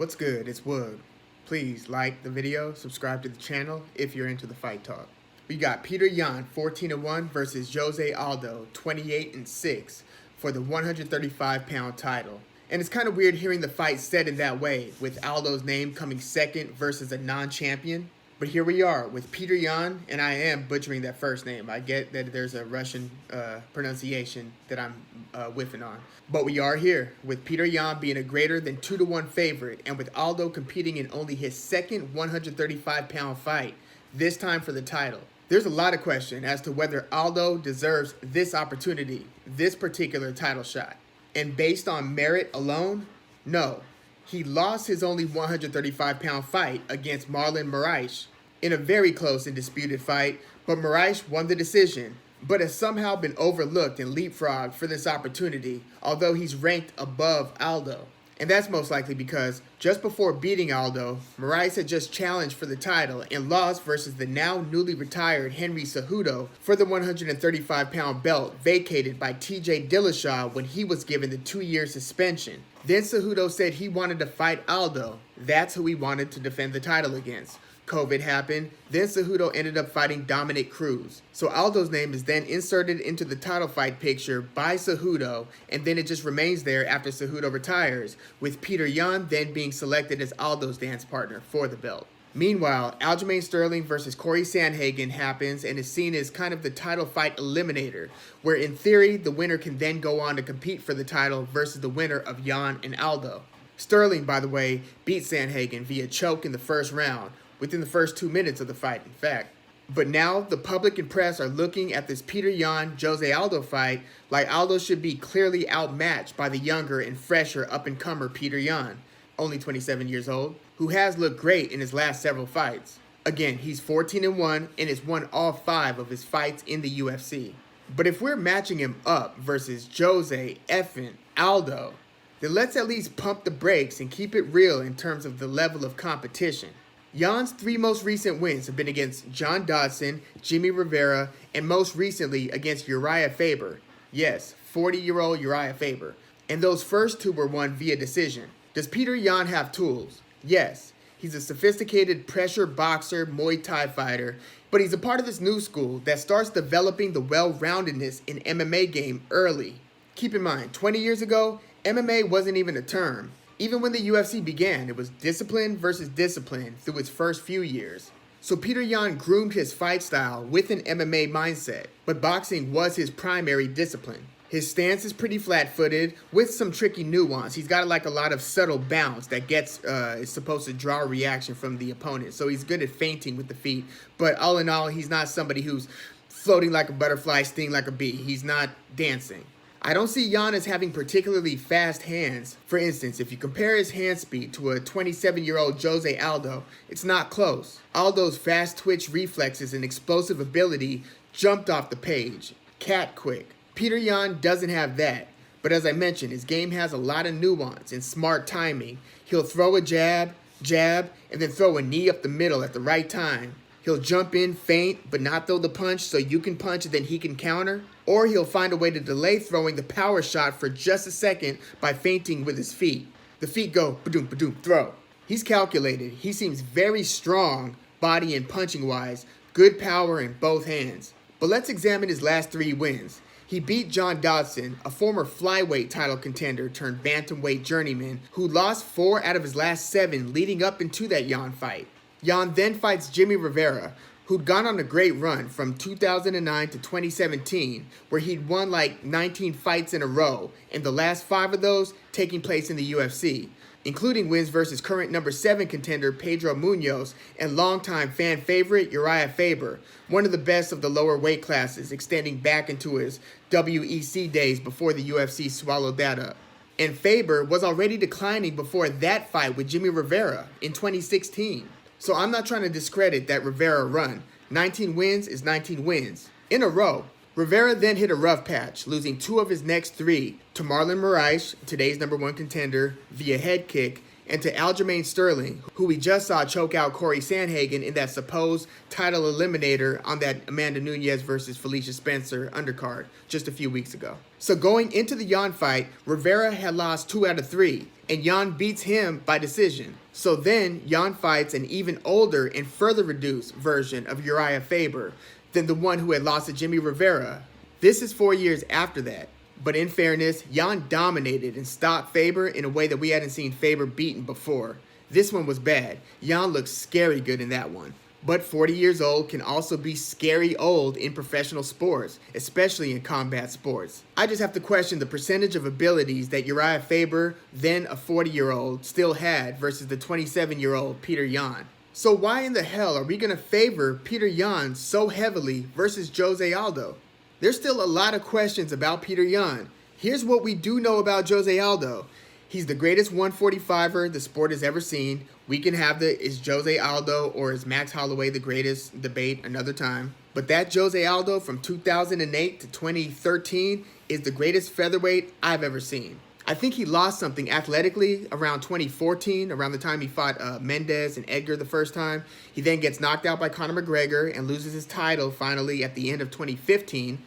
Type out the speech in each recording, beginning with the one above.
What's good? It's Woog. Please like the video, subscribe to the channel if you're into the fight talk. We got Petr Yan 14-1 versus Jose Aldo 28-6 for the 135-pound title. And it's kind of weird hearing the fight said in that way, with Aldo's name coming second versus a non-champion. But here we are with Petr Yan, and I am butchering that first name. I get that there's a Russian pronunciation that I'm whiffing on. But we are here with Petr Yan being a greater than 2-1 favorite, and with Aldo competing in only his second 135-pound fight, this time for the title. There's a lot of question as to whether Aldo deserves this opportunity, this particular title shot. And based on merit alone, no. He lost his only 135-pound fight against Marlon Moraes in a very close and disputed fight, but Moraes won the decision, but has somehow been overlooked and leapfrogged for this opportunity, although he's ranked above Aldo. And that's most likely because just before beating Aldo, Moraes had just challenged for the title and lost versus the now newly retired Henry Cejudo for the 135-pound belt vacated by TJ Dillashaw when he was given the 2-year suspension. Then Cejudo said he wanted to fight Aldo. That's who he wanted to defend the title against. COVID happened, then Cejudo ended up fighting Dominic Cruz. So Aldo's name is then inserted into the title fight picture by Cejudo, and then it just remains there after Cejudo retires, with Petr Yan then being selected as Aldo's dance partner for the belt. Meanwhile, Aljamain Sterling versus Corey Sandhagen happens and is seen as kind of the title fight eliminator, where in theory, the winner can then go on to compete for the title versus the winner of Yan and Aldo. Sterling, by the way, beat Sandhagen via choke in the first round, within the first 2 minutes of the fight, in fact. But now the public and press are looking at this Petr Yan-Jose Aldo fight like Aldo should be clearly outmatched by the younger and fresher up-and-comer Petr Yan, only 27 years old, who has looked great in his last several fights. Again, he's 14-1 and has won all 5 of his fights in the UFC. But if we're matching him up versus Jose effing Aldo, then let's at least pump the brakes and keep it real in terms of the level of competition. Yan's 3 most recent wins have been against John Dodson, Jimmy Rivera, and most recently against Uriah Faber. Yes, 40-year-old Uriah Faber. And those first 2 were won via decision. Does Petr Yan have tools? Yes. He's a sophisticated pressure boxer, Muay Thai fighter, but he's a part of this new school that starts developing the well-roundedness in MMA game early. Keep in mind, 20 years ago, MMA wasn't even a term. Even when the UFC began, it was discipline versus discipline through its first few years. So Petr Yan groomed his fight style with an MMA mindset, but boxing was his primary discipline. His stance is pretty flat-footed with some tricky nuance. He's got like a lot of subtle bounce that is supposed to draw a reaction from the opponent. So he's good at feinting with the feet, but all in all, he's not somebody who's floating like a butterfly, sting like a bee. He's not dancing. I don't see Yan as having particularly fast hands. For instance, if you compare his hand speed to a 27-year-old Jose Aldo, it's not close. Aldo's fast twitch reflexes and explosive ability jumped off the page, cat quick. Petr Yan doesn't have that, but as I mentioned, his game has a lot of nuance and smart timing. He'll throw a jab, and then throw a knee up the middle at the right time. He'll jump in, feint, but not throw the punch so you can punch and then he can counter. Or he'll find a way to delay throwing the power shot for just a second by feinting with his feet. The feet go, ba-doom, ba-doom, throw. He's calculated. He seems very strong, body and punching wise, good power in both hands. But let's examine his last 3 wins. He beat John Dodson, a former flyweight title contender turned bantamweight journeyman, who lost 4 out of his last 7 leading up into that Yan fight. Yan then fights Jimmy Rivera, who'd gone on a great run from 2009 to 2017, where he'd won like 19 fights in a row, and the last 5 of those taking place in the UFC, including wins versus current number 7 contender Pedro Munoz and longtime fan favorite Uriah Faber, one of the best of the lower weight classes, extending back into his WEC days before the UFC swallowed that up. And Faber was already declining before that fight with Jimmy Rivera in 2016. So I'm not trying to discredit that Rivera run. 19 wins is 19 wins in a row. Rivera then hit a rough patch, losing 2 of his next 3 to Marlon Moraes, today's number 1 contender, via head kick, And to Aljamain Sterling, who we just saw choke out Corey Sandhagen in that supposed title eliminator on that Amanda Nunes versus Felicia Spencer undercard just a few weeks ago. So going into the Yan fight, Rivera had lost 2 out of 3, and Yan beats him by decision. So then Yan fights an even older and further reduced version of Uriah Faber than the one who had lost to Jimmy Rivera. This is 4 years after that. But in fairness, Yan dominated and stopped Faber in a way that we hadn't seen Faber beaten before. This one was bad. Yan looked scary good in that one. But 40 years old can also be scary old in professional sports, especially in combat sports. I just have to question the percentage of abilities that Uriah Faber, then a 40-year-old, still had versus the 27-year-old Petr Yan. So why in the hell are we going to favor Petr Yan so heavily versus Jose Aldo? There's still a lot of questions about Petr Yan. Here's what we do know about Jose Aldo. He's the greatest 145er the sport has ever seen. We can have the is Jose Aldo or is Max Holloway the greatest debate another time. But that Jose Aldo from 2008 to 2013 is the greatest featherweight I've ever seen. I think he lost something athletically around 2014, around the time he fought Mendez and Edgar the first time. He then gets knocked out by Conor McGregor and loses his title finally at the end of 2015.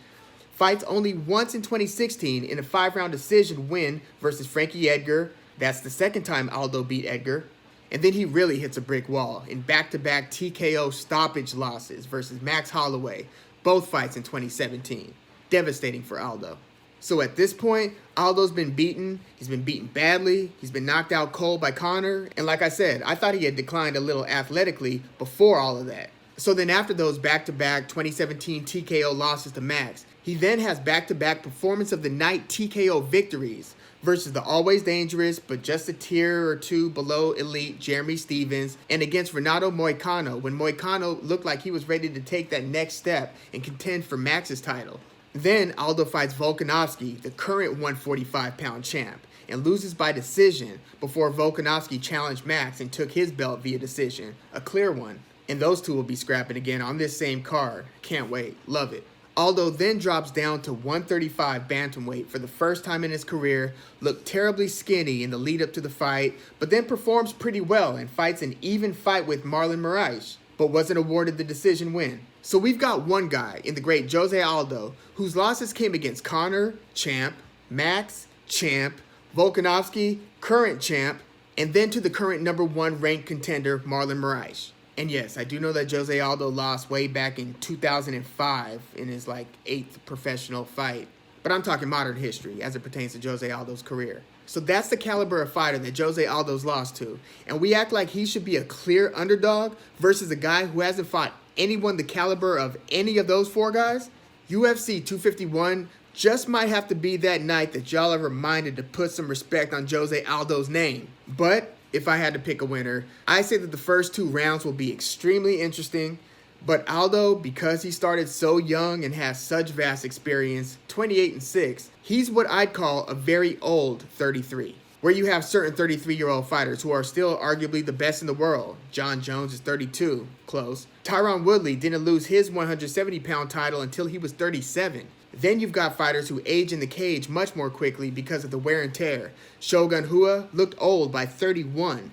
Fights only once in 2016 in a 5-round decision win versus Frankie Edgar. That's the second time Aldo beat Edgar. And then he really hits a brick wall in back-to-back TKO stoppage losses versus Max Holloway, both fights in 2017. Devastating for Aldo. So at this point, Aldo's been beaten. He's been beaten badly. He's been knocked out cold by Conor. And like I said, I thought he had declined a little athletically before all of that. So then after those back-to-back 2017 TKO losses to Max, he then has back-to-back performance of the night TKO victories versus the always dangerous but just a tier or two below elite Jeremy Stephens and against Renato Moicano when Moicano looked like he was ready to take that next step and contend for Max's title. Then Aldo fights Volkanovski, the current 145-pound champ, and loses by decision before Volkanovski challenged Max and took his belt via decision, a clear one. And those two will be scrapping again on this same card. Can't wait. Love it. Aldo then drops down to 135 bantamweight for the first time in his career, looked terribly skinny in the lead up to the fight, but then performs pretty well and fights an even fight with Marlon Moraes, but wasn't awarded the decision win. So we've got one guy in the great Jose Aldo, whose losses came against Conor, champ, Max, champ, Volkanovski, current champ, and then to the current #1 ranked contender, Marlon Moraes. And yes, I do know that Jose Aldo lost way back in 2005 in his 8th professional fight. But I'm talking modern history as it pertains to Jose Aldo's career. So that's the caliber of fighter that Jose Aldo's lost to. And we act like he should be a clear underdog versus a guy who hasn't fought anyone the caliber of any of those 4 guys. UFC 251 just might have to be that night that y'all are reminded to put some respect on Jose Aldo's name. But if I had to pick a winner, I say that the first 2 rounds will be extremely interesting. But Aldo, because he started so young and has such vast experience, 28-6, he's what I'd call a very old 33. Where you have certain 33-year-old fighters who are still arguably the best in the world. John Jones is 32, close. Tyron Woodley didn't lose his 170-pound title until he was 37. Then you've got fighters who age in the cage much more quickly because of the wear and tear. Shogun Rua looked old by 31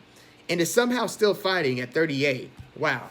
and is somehow still fighting at 38. Wow.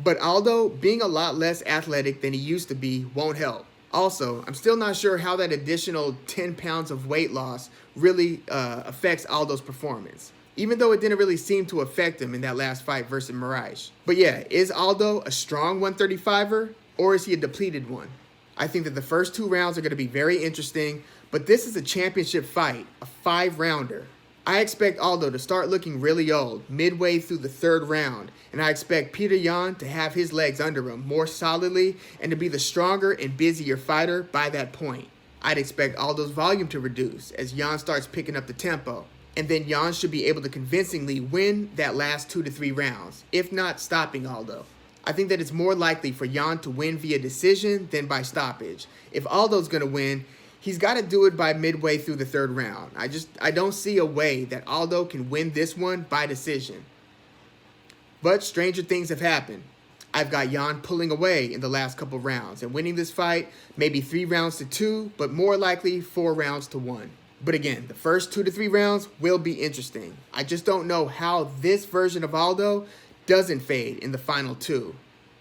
But Aldo, being a lot less athletic than he used to be, won't help. Also, I'm still not sure how that additional 10 pounds of weight loss really affects Aldo's performance, even though it didn't really seem to affect him in that last fight versus Moraes. But yeah, is Aldo a strong 135er or is he a depleted one? I think that the first 2 rounds are going to be very interesting, but this is a championship fight, a 5-rounder. I expect Aldo to start looking really old midway through the 3rd round, and I expect Petr Yan to have his legs under him more solidly and to be the stronger and busier fighter by that point. I'd expect Aldo's volume to reduce as Yan starts picking up the tempo, and then Yan should be able to convincingly win that last 2 to 3 rounds, if not stopping Aldo. I think that it's more likely for Yan to win via decision than by stoppage. If Aldo's going to win, he's got to do it by midway through the 3rd round. I don't see a way that Aldo can win this one by decision. But stranger things have happened. I've got Yan pulling away in the last couple rounds and winning this fight, maybe 3 rounds to 2, but more likely 4 rounds to 1. But again, the first 2 to 3 rounds will be interesting. I just don't know how this version of Aldo doesn't fade in the final 2.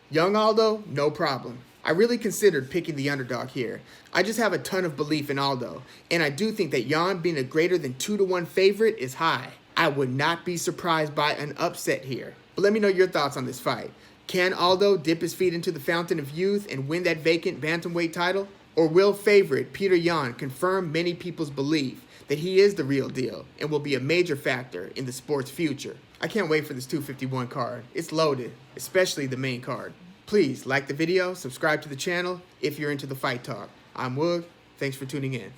Young Aldo, no problem. I really considered picking the underdog here. I just have a ton of belief in Aldo, and I do think that Yan being a greater than 2-to-1 favorite is high. I would not be surprised by an upset here. But let me know your thoughts on this fight. Can Aldo dip his feet into the fountain of youth and win that vacant bantamweight title? Or will favorite Petr Yan confirm many people's belief that he is the real deal and will be a major factor in the sport's future? I can't wait for this 251 card. It's loaded, especially the main card. Please like the video, subscribe to the channel if you're into the fight talk. I'm Woog. Thanks for tuning in.